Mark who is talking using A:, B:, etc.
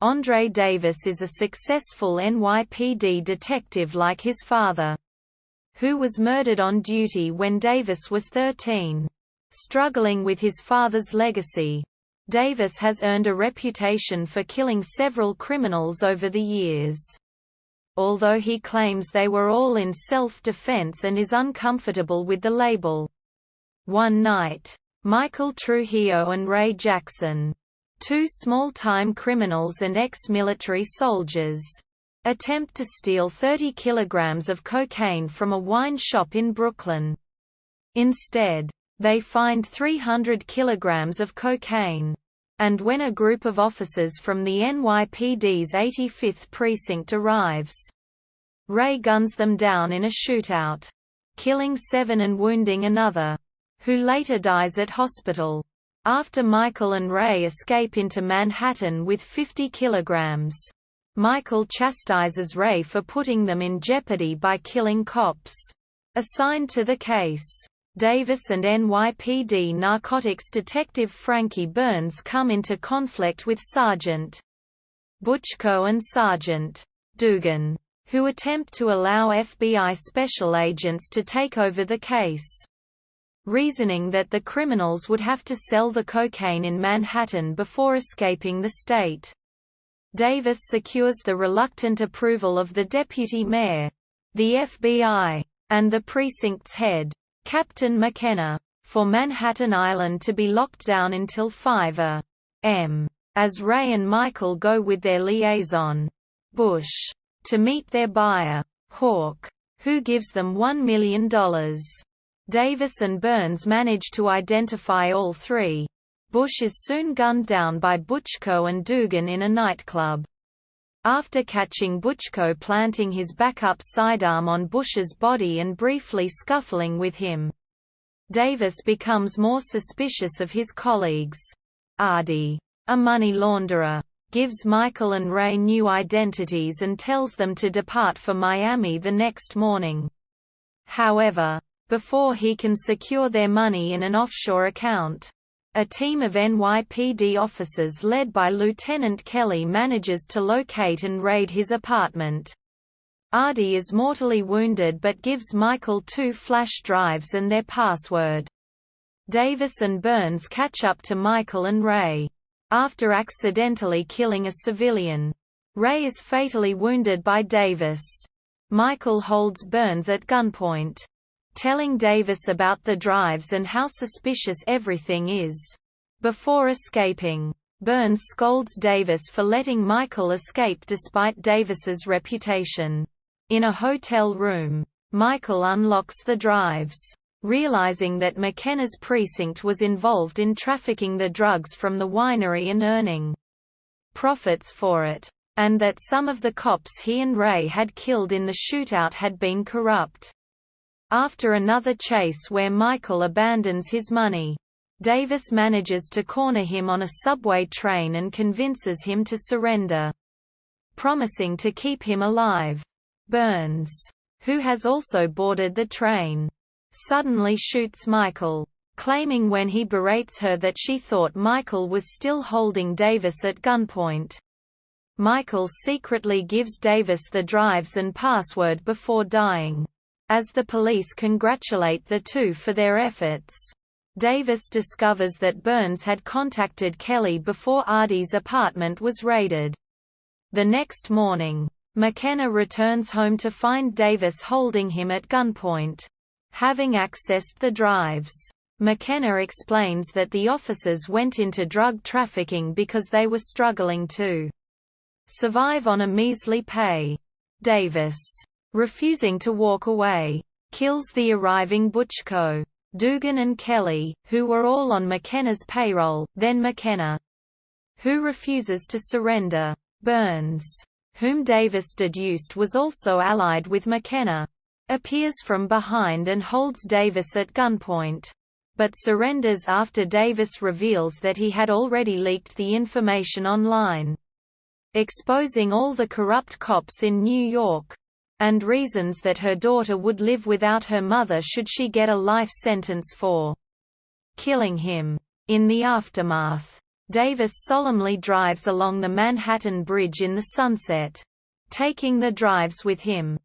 A: Andre Davis is a successful NYPD detective like his father, who was murdered on duty when Davis was 13. Struggling with his father's legacy, Davis has earned a reputation for killing several criminals over the years. Although he claims they were all in self-defense and is uncomfortable with the label. One night, Michael Trujillo and Ray Jackson, two small-time criminals and ex-military soldiers, attempt to steal 30 kilograms of cocaine from a wine shop in Brooklyn. Instead, they find 300 kilograms of cocaine. And when a group of officers from the NYPD's 85th precinct arrives, Ray guns them down in a shootout, killing 7 and wounding another, who later dies at hospital. After Michael and Ray escape into Manhattan with 50 kilograms, Michael chastises Ray for putting them in jeopardy by killing cops assigned to the case. Davis and NYPD narcotics detective Frankie Burns come into conflict with Sergeant Butchko and Sergeant Dugan, who attempt to allow FBI special agents to take over the case, reasoning that the criminals would have to sell the cocaine in Manhattan before escaping the state. Davis secures the reluctant approval of the deputy mayor, the FBI, and the precinct's head, Captain McKenna, for Manhattan Island to be locked down until 5 a.m. as Ray and Michael go with their liaison, Bush, to meet their buyer, Hawk, who gives them $1 million. Davis and Burns manage to identify all three. Bush is soon gunned down by Butchko and Dugan in a nightclub. After catching Butchko planting his backup sidearm on Bush's body and briefly scuffling with him, Davis becomes more suspicious of his colleagues. Artie, a money launderer, gives Michael and Ray new identities and tells them to depart for Miami the next morning. However, before he can secure their money in an offshore account, a team of NYPD officers led by Lieutenant Kelly manages to locate and raid his apartment. Artie is mortally wounded but gives Michael 2 flash drives and their password. Davis and Burns catch up to Michael and Ray. After accidentally killing a civilian, Ray is fatally wounded by Davis. Michael holds Burns at gunpoint, telling Davis about the drives and how suspicious everything is. Before escaping, Burns scolds Davis for letting Michael escape despite Davis's reputation. In a hotel room, Michael unlocks the drives, realizing that McKenna's precinct was involved in trafficking the drugs from the winery and earning profits for it, and that some of the cops he and Ray had killed in the shootout had been corrupt. After another chase where Michael abandons his money, Davis manages to corner him on a subway train and convinces him to surrender, promising to keep him alive. Burns, who has also boarded the train, suddenly shoots Michael, claiming when he berates her that she thought Michael was still holding Davis at gunpoint. Michael secretly gives Davis the drives and password before dying. As the police congratulate the two for their efforts, Davis discovers that Burns had contacted Kelly before Artie's apartment was raided. The next morning, McKenna returns home to find Davis holding him at gunpoint. Having accessed the drives, McKenna explains that the officers went into drug trafficking because they were struggling to survive on a measly pay. Davis, refusing to walk away, kills the arriving Butchko, Dugan and Kelly, who were all on McKenna's payroll. Then McKenna, who refuses to surrender. Burns, whom Davis deduced was also allied with McKenna, appears from behind and holds Davis at gunpoint, but surrenders after Davis reveals that he had already leaked the information online, exposing all the corrupt cops in New York, and reasons that her daughter would live without her mother should she get a life sentence for killing him. In the aftermath, Davis solemnly drives along the Manhattan Bridge in the sunset. Taking the drives with him.